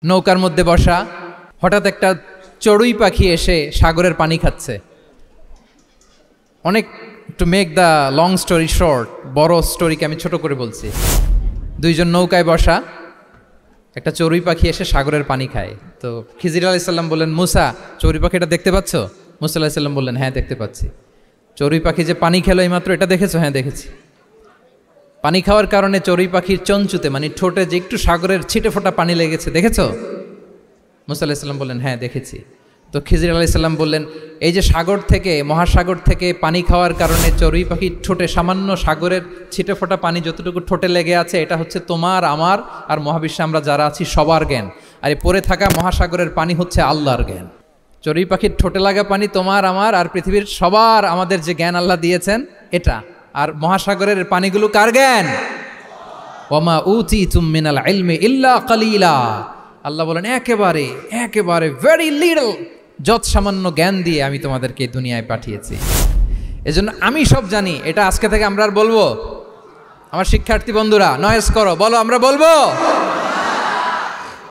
নৌকার মধ্যে বসা, হঠাৎ একটা চড়ুই পাখি এসে সাগরের পানি খাচ্ছে। অনেক, to make the long story short, বড় স্টোরিকে আমি ছোট করে বলছি। দুইজন নৌকায় বসা, একটা চড়ুই পাখি এসে সাগরের পানি খায়। তো খিজির আলাইহিস সালাম বললেন, মুসা চড়ুই পাখিটা দেখতে পাচ্ছ? মুসা আলাইহিস সালাম বললেন, হ্যাঁ দেখতে পাচ্ছি। চড়ুই পাখি যে পানি খেলো এইমাত্র, এটা দেখেছো? হ্যাঁ দেখেছি। পানি খাওয়ার কারণে চড়ুই পাখির চঞ্চুতে মানে ঠোঁটে যে একটু সাগরের ছিটে ফোটা পানি লেগেছে, দেখেছো? মুসা আলাইহিস সালাম বললেন, হ্যাঁ দেখেছি। তো খিজির আলাইহিস সালাম বললেন, এই যে সাগর থেকে, মহাসাগর থেকে পানি খাওয়ার কারণে চড়ুই পাখির ঠোঁটে সামান্য সাগরের ছিটে ফোটা পানি যতটুকু ঠোঁটে লেগে আছে, এটা হচ্ছে তোমার, আমার আর মহাবিশ্বে আমরা যারা আছি সবার জ্ঞান। আর এই পড়ে থাকা মহাসাগরের পানি হচ্ছে আল্লাহর জ্ঞান। চড়ুই পাখির ঠোঁটে লাগা পানি তোমার, আমার আর পৃথিবীর সবার, আমাদের যে জ্ঞান আল্লাহ দিয়েছেন এটা। আর মহাসাগরের পানিগুলো কার জ্ঞান? ওয়ামা উতিতুম মিনাল ইলমি ইল্লা কালিলা। আল্লাহ বলেন একেবারে একেবারে ভেরি লিটল, যত সামান্য জ্ঞান দিয়ে আমি তোমাদেরকে দুনিয়ায় পাঠিয়েছি। এজন্য আমি সব জানি, এটা আজকে থেকে আমরা আর বলবো? আমার শিক্ষার্থী বন্ধুরা নয়েজ করো, বলো আমরা বলবো।